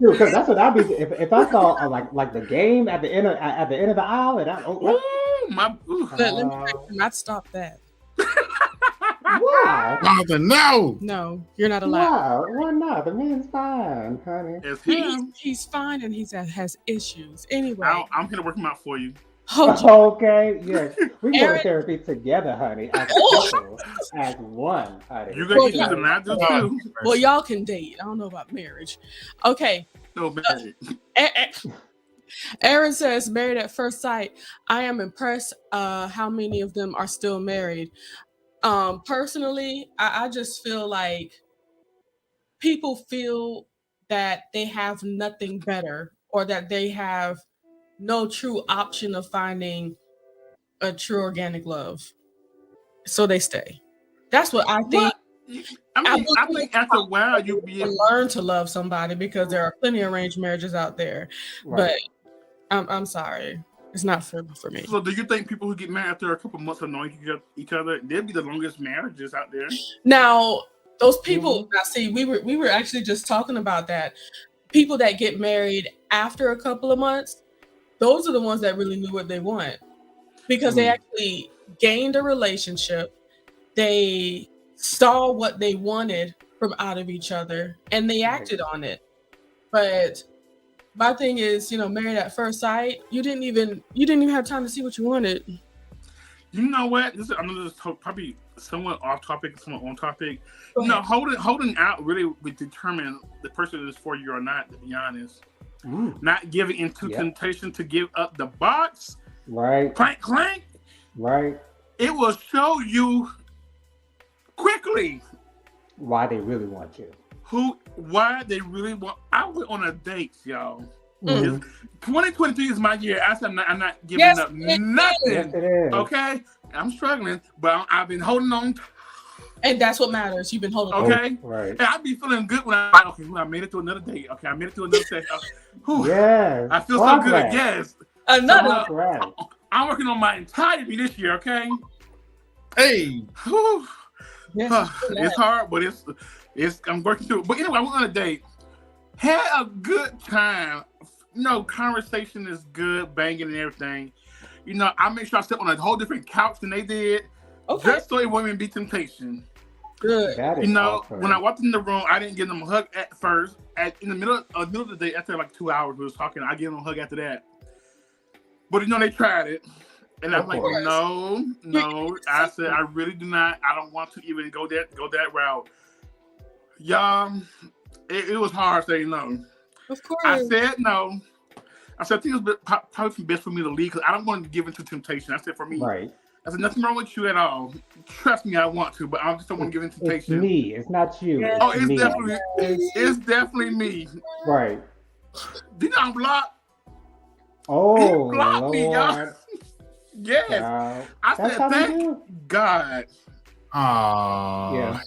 Because that's what I'd be if I saw like the game at the end of the aisle, and let me not stop that. Wow! No, you're not allowed. Wow, why not? The man's fine, honey. He's fine, and has issues. Anyway, I'm gonna work him out for you. Okay, yes. We go to therapy together, honey. As one, honey. You got to not do too. Well, y'all can date. I don't know about marriage. Okay. No marriage. Aaron says, married at first sight. I am impressed how many of them are still married. Personally, I just feel like people feel that they have nothing better or that they have no true option of finding a true organic love. So they stay. That's what I think. I think after a while you'll be able to learn to love somebody because there are plenty of arranged marriages out there. Right. But I'm sorry. It's not for me. So do you think people who get married after a couple months of knowing each other, they'll be the longest marriages out there? Now, those people, now see, we were actually just talking about that. People that get married after a couple of months, those are the ones that really knew what they want because they actually gained a relationship. They saw what they wanted from out of each other, and they acted on it. But my thing is, married at first sight. You didn't even have time to see what you wanted. You know what? I'm gonna just probably somewhat off topic, somewhat on topic. Holding out really would determine the person is for you or not. To be honest, not giving into temptation to give up the box. Right. Clank, clank. Right. It will show you quickly why they really want you. Why they really want. I went on a date, y'all. 2023 is my year. I said I'm not giving up nothing. Yes, it is. Okay, I'm struggling, but I've been holding on. And that's what matters. You've been holding on. Okay, right. And I be feeling good when I made it to another date. Okay, I made it to another session. Yes, I feel so good. Yes, another. I'm working on my entirety this year. Okay. Hey. Yes, it's hard, but I'm working through it. But anyway, I went on a date. Had a good time. Conversation is good, banging and everything. I make sure I sit on a whole different couch than they did. Okay. Just so it wouldn't be temptation. Good. Awesome. When I walked in the room, I didn't give them a hug at first. In the middle of the day, after like 2 hours we was talking, I gave them a hug after that. But they tried it. And I'm like, no. I said, I really do not. I don't want to even go that route. Y'all, it was hard saying no. Of course. I said no. I said, I think it was probably best for me to leave because I don't want to give into temptation. I said, for me. Right. I said, nothing wrong with you at all. Trust me, I want to, but I just don't want to give into temptation. It's me. It's not you. It's definitely me. Right. Did I block? Oh, he blocked me, y'all. Yes. I said, thank God. Oh, yeah.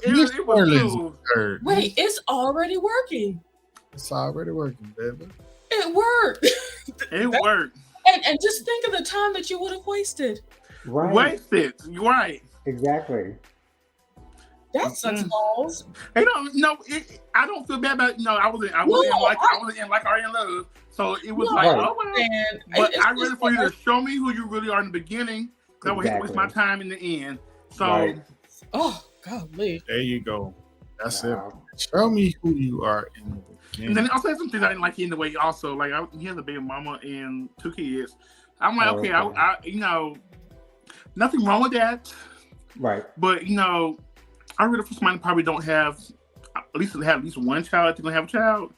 It was cool. Wait, it's already working. It's already working, baby. It worked. It worked. And just think of the time that you would have wasted. Right. Wasted. You're right. Exactly. That's such balls. I don't feel bad about I wasn't in like or in love. So it was but I ready for you to show me who you really are in the beginning. Because I would hate to waste my time in the end. So golly. There you go. That's it. Show me who you are in the beginning. And then also had some things I didn't like in the way also. Like he has a baby mama and 2 kids. I'm like, okay. I nothing wrong with that. Right. But I really for somebody probably don't have at least one child if they're gonna have a child.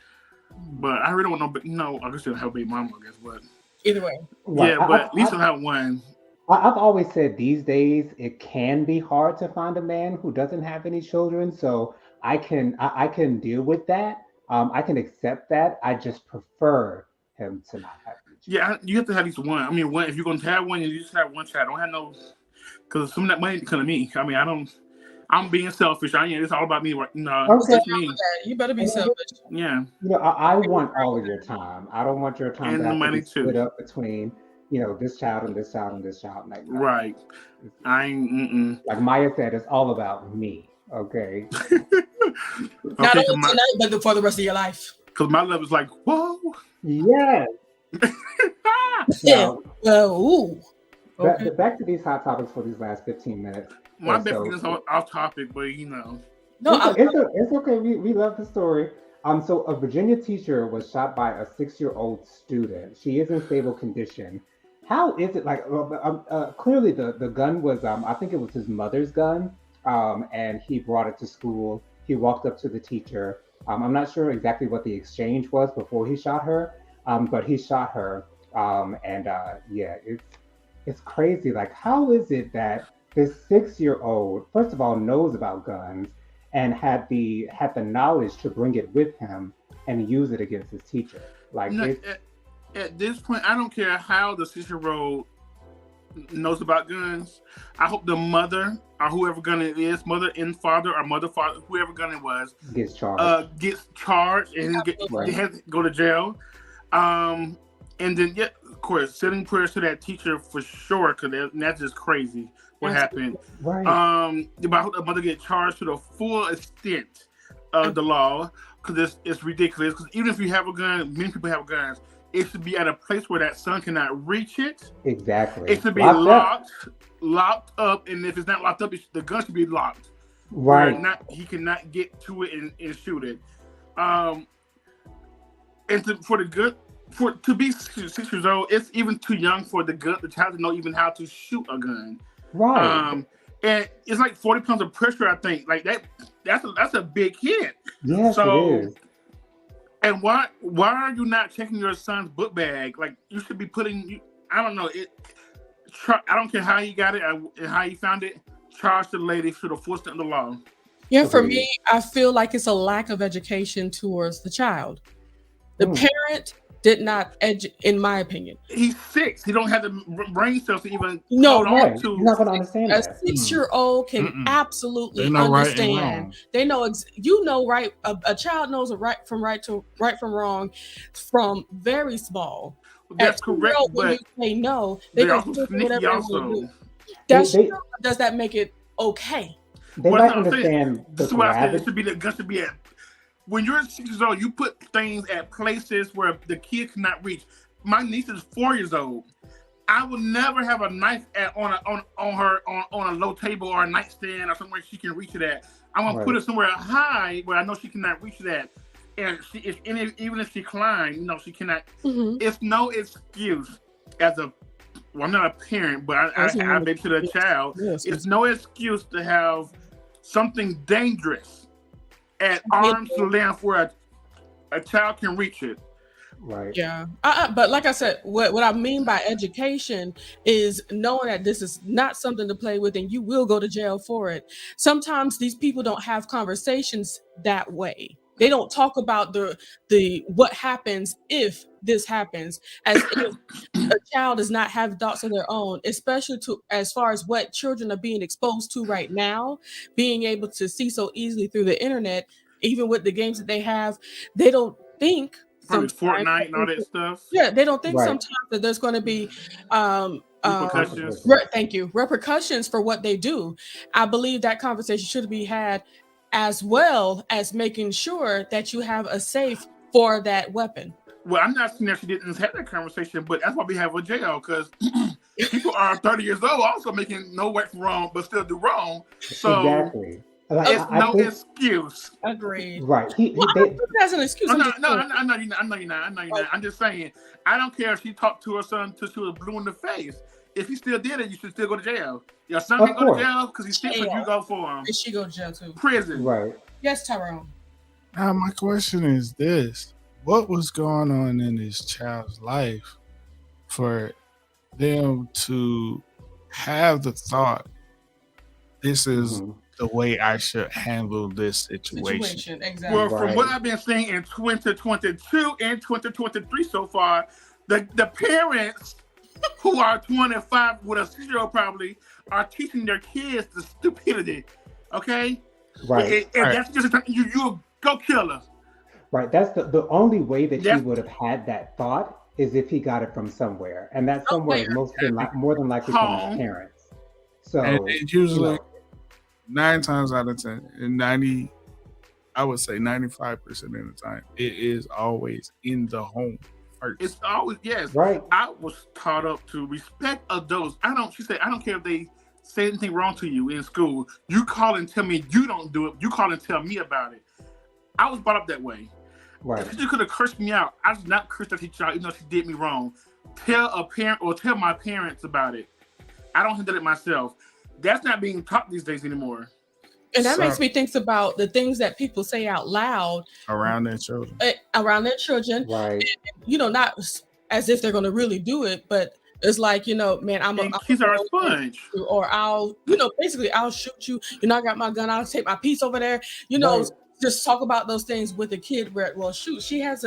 But I really don't want I guess they'll have a baby mama, I guess, but either way. Right. Yeah, but at least they'll have one. I've always said these days it can be hard to find a man who doesn't have any children. So I can deal with that. I can accept that. I just prefer him to not have any children. Yeah, you have to have at least one. I mean, if you're going to have one, you just have one child. Don't have no, because some of that money come to me. I mean, I'm being selfish. It's all about me. No, okay. It's me. You better be selfish. Yeah. I want all of your time. I don't want your time and to the money be split up between this child and this child and this child. Like, right. Like Maya said, it's all about me. Okay. Not only tonight, but for the rest of your life. Because my love is like, whoa. Yes. Yeah. Ooh. Okay. Back to these hot topics for these last 15 minutes. My bad for this off topic, but No, it's okay. We love the story. So a Virginia teacher was shot by a 6-year-old student. She is in stable condition. How is it like? Clearly, the gun was I think it was his mother's gun, and he brought it to school. He walked up to the teacher. I'm not sure exactly what the exchange was before he shot her, but he shot her. It's crazy. Like, how is it that this 6-year-old, first of all, knows about guns and had the knowledge to bring it with him and use it against his teacher? Like, at this point, I don't care how the 6-year-old knows about guns. I hope the mother or whoever gun it is, mother and father or mother, father, whoever gun it was, gets charged. And they have to go to jail. And then, of course, sending prayers to that teacher for sure, because that's just crazy what happened. Right. But I hope the mother get charged to the full extent of the law, because it's ridiculous. Because even if you have a gun, many people have guns. It should be at a place where that son cannot reach it. Exactly. It should be locked up, and if it's not locked up, the gun should be locked. where Right. he cannot get to it and shoot it. And for the good, to be 6 years old, it's even too young for the child to know even how to shoot a gun. Right. And it's like 40 pounds of pressure. I think like that's a big hit. Yes, it So, is. and why are you not checking your son's book bag? Like you should be putting. I don't know it. I don't care how he got it and how he found it. Charge the lady, should have forced it in the law. Yeah, for Agreed. me, I feel like it's a lack of education towards the child. The parent did not in my opinion. He's 6. He don't have the brain cells to even No, hold Right. on to. You're not going to understand a that. 6-year-old can absolutely They know right and understand. wrong. They know right. A child knows a right from wrong from very small. That's At correct, 2-year-old, when but you say no, they they're go also do sneaky. whatever they want to Also, do. That's They- true. Does that make it okay? They Well, might that's what I'm saying. understand the this is what I said. It gravity. should be at. When you're 6 years old, you put things at places where the kid cannot reach. My niece is 4 years old. I would never have a knife on a low table or a nightstand or somewhere she can reach it at. I'm gonna put it somewhere high where I know she cannot reach it at. And even if she climbs, she cannot. It's no excuse as a. Well, I'm not a parent, but I babysit a child. Yes, it's no excuse to have something dangerous at arm's length where a child can reach it. Right. Yeah. But like I said, what I mean by education is knowing that this is not something to play with and you will go to jail for it. Sometimes these people don't have conversations that way. They don't talk about the what happens if this happens, as if a child does not have thoughts of their own, especially as far as what children are being exposed to right now, being able to see so easily through the internet, even with the games that they have, they don't think Probably Fortnite and all that stuff. Yeah, they don't think sometimes that there's going to be repercussions. Thank you. Repercussions for what they do. I believe that conversation should be had, as well as making sure that you have a safe for that weapon. Well, I'm not saying that she didn't have that conversation, but that's why we have a jail, because people are 30 years old also making no right from wrong, but still do wrong. So Exactly. it's no excuse. Agreed. Right. That's an excuse. I know you're not. I'm just saying, I don't care if she talked to her son until she was blue in the face. If he still did it, you should still go to jail. Your son can go to jail because he's sick, but you go for him. And she go to jail too. Prison. Right. Yes, Tyrone. Now, my question is this. What was going on in this child's life for them to have the thought, this is the way I should handle this situation? Exactly. Well, from what I've been seeing in 2022 and 2023 so far, the parents who are 25 with a 6-year-old probably are teaching their kids the stupidity. Okay? Right. And that's just you go kill her. Right. That's the only way that he would have had that thought is if he got it from somewhere. And that somewhere is more than likely from his parents. So and it's usually 9 times out of 10, and I would say 95% of the time, it is always in the home first. It's always, yes. Right. I was taught up to respect adults. She said, I don't care if they say anything wrong to you in school. You call and tell me you don't do it. You call and tell me about it. I was brought up that way. Right. If she could have cursed me out, I did not curse that teacher out, even though she did me wrong. Tell a parent or tell my parents about it. I don't handle it myself. That's not being taught these days anymore. And that makes me think about the things that people say out loud around their children. Right. And, not as if they're going to really do it, but it's like, man, kids are a sponge. Or I'll, basically I'll shoot you. I got my gun. I'll take my piece over there. Right. Just talk about those things with a kid where, well, shoot, she has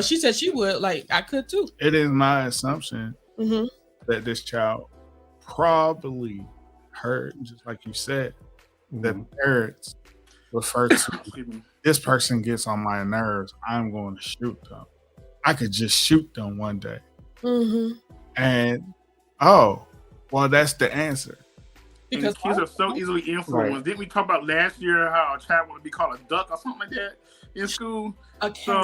she said she would, like, I could too. It is my assumption that this child probably heard, just like you said, that parents refer to this person gets on my nerves, I'm going to shoot them. I could just shoot them one day. And, that's the answer. Because kids are so easily influenced. Right. Didn't we talk about last year how a child wanted to be called a duck or something like that in school? A cat.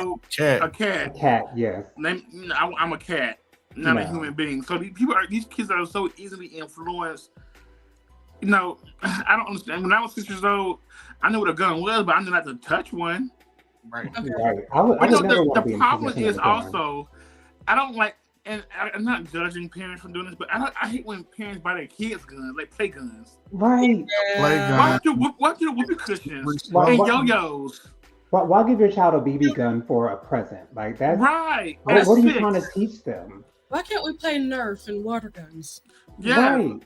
A cat. A cat, yes. I'm a cat, not a human being. So these kids are so easily influenced You know, I don't understand. When I was 6 years old, I knew what a gun was, but I knew not to touch one. Right. Okay. Right. I would never want to be The in problem possession of is a gun. also, I don't like, and I'm not judging parents for doing this, but I hate when parents buy their kids guns, like play guns. Right. Play Yeah. gun. Watch your whoopee cushions Why- and why- yo-yos. Why give your child a BB gun for a present? Like that's Right. what At are you 6. trying to teach them? Why can't we play Nerf and water guns? Yeah. Right.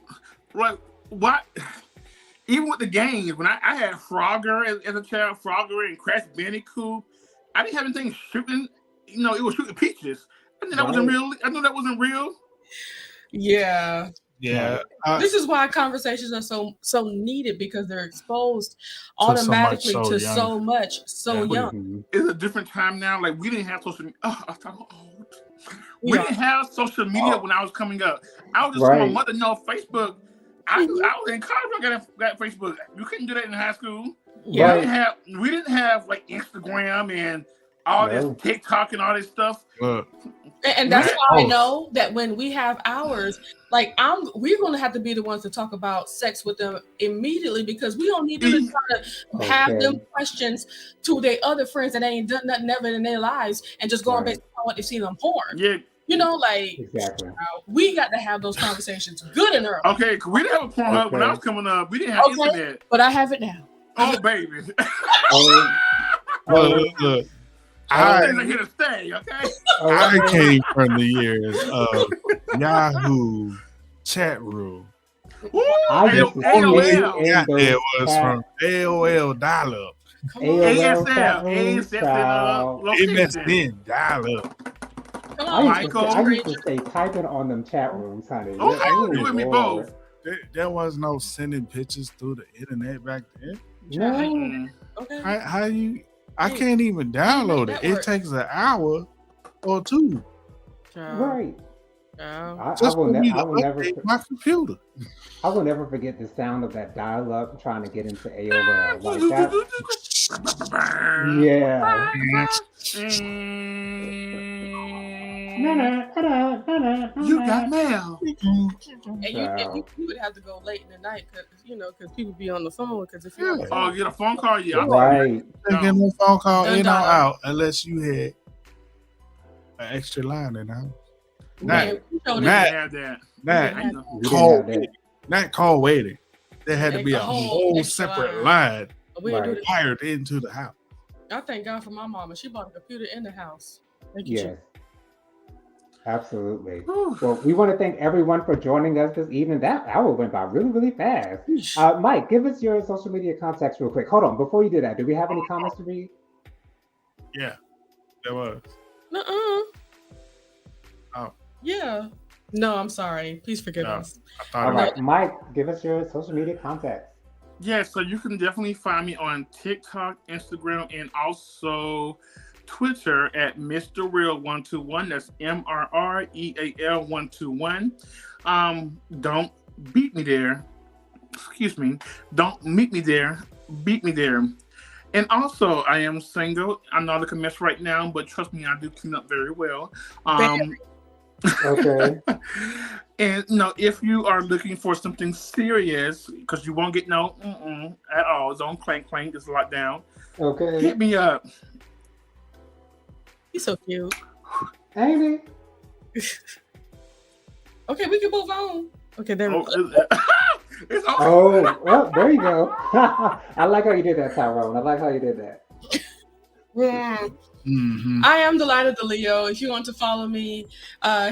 Right. What? Even with the games, when I had Frogger as a child, Frogger and Crash Bandicoot, I didn't have anything shooting. You know, it was shooting peaches. I knew that wasn't real. I knew that wasn't real. Yeah. Yeah. This is why conversations are so needed, because they're exposed To so much automatically so to young. so much so Yeah. young. Mhm. It's a different time now. Like we didn't have social media. We Yeah. didn't have social media when I was coming up. I was just Right. my mother know Facebook. I was in college when I got Facebook. You couldn't do that in high school. Yeah. We didn't have like Instagram and all No. this TikTok and all this stuff. Look, And that's Right. why I Oh. know that when we have ours, like we're gonna have to be the ones to talk about sex with them immediately, because we don't need them to try to have them questions to their other friends that ain't done nothing ever in their lives and just going based on what they've seen on porn. Yeah. You know, like Exactly. we got to have those conversations good and early. Okay, 'cause we didn't have a Pornhub when I was coming up. We didn't have internet. But I have it now. Oh baby. look. Things are here to stay, okay? I came from the years of Yahoo chat room. Woo! I used to AOL. stay in those It was chat- from AOL dial-up. AOL chat ASL, rooms, child. location. MSN dial-up. Come I on, used, to, Michael. I used to stay typing on them chat rooms, honey. Oh, you and me Lord. both. There was no sending pictures through the internet back then. No. Mm-mm. Okay. How you? I can't even download it. It Network. takes an hour or two Right. I just will for me I to will never update my computer. I will never forget the sound of that dial-up trying to get into AOL. Like that. Yeah. You got mail. And you would have to go late in the night, because people be on the phone. Because if you're Oh, you get a phone call? Yeah. Right. Can't get no phone call in or $10. out unless you had an extra line in the house. Man, we showed We it. didn't have that. Not I know. We didn't call have that. waiting. Not call waiting. There had to be a Extra whole extra separate line. line We didn't do Right. that. wired into the house. I thank God for my mama. She bought a computer in the house. Thank you. Yes. Absolutely. Whew. Well, we want to thank everyone for joining us this evening. That hour went by really, really fast. Chief. Mike, give us your social media contacts real quick. Hold on. Before you do that, do we have any comments to read? Yeah, there was. Nuh-uh. Oh. Yeah. No, I'm sorry. Please forgive No. us. I thought All it was. right. Mike, give us your social media contacts. Yeah, so you can definitely find me on TikTok, Instagram, and also Twitter at Mr. Real 121. That's MRREAL 121. Don't beat me there. Excuse me. Don't meet me there. Beat me there. And also, I am single. I know I look a mess right now, but trust me, I do clean up very well. Okay. And if you are looking for something serious, because you won't get no at all, don't clank, it's locked down. Okay. Hit me up. He's so cute. Amy. Okay, we can move on. Okay, there we go. It's over. Oh, well, there you go. I like how you did that, Tyrone. I like how you did that. Mm-hmm. I am Delilah the Leo. If you want to follow me,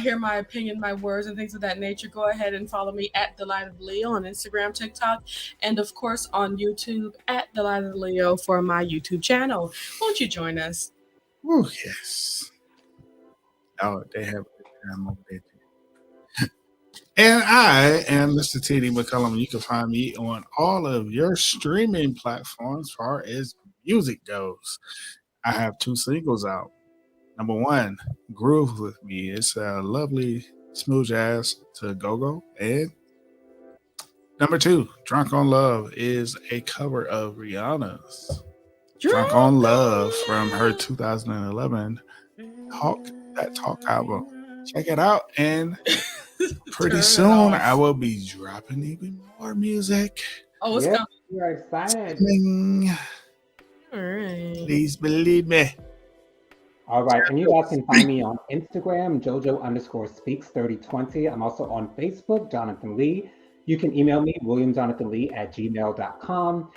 hear my opinion, my words, and things of that nature, go ahead and follow me at Delilah the Leo on Instagram, TikTok, and of course on YouTube at Delilah the Leo for my YouTube channel. Won't you join us? Oh, yes. Oh, they have a good time over there. And I am Mr. T.D. McCullum. You can find me on all of your streaming platforms as far as music goes. I have 2 singles out. Number 1, Groove With Me. It's a lovely smooth jazz to go-go. And number 2, Drunk on Love is a cover of Rihanna's Drunk on Love from her 2011 Talk album. Check it out and Pretty soon, I will be dropping even more music. Oh, it's Yep, coming. we are excited. All right. Please believe me. All right, and you guys can find me on Instagram, jojo_speaks 3020. I'm also on Facebook, Jonathan Lee. You can email me, williamjonathanlee@gmail.com.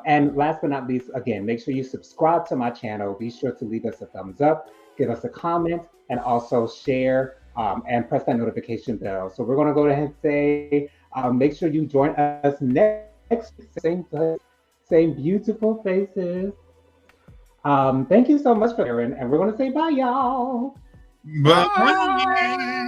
And last but not least, again, make sure you subscribe to my channel. Be sure to leave us a thumbs up, give us a comment, and also share and press that notification bell. So we're going to go ahead and say, make sure you join us next, same place, same beautiful faces. Thank you so much for sharing, and we're going to say bye, y'all. Bye.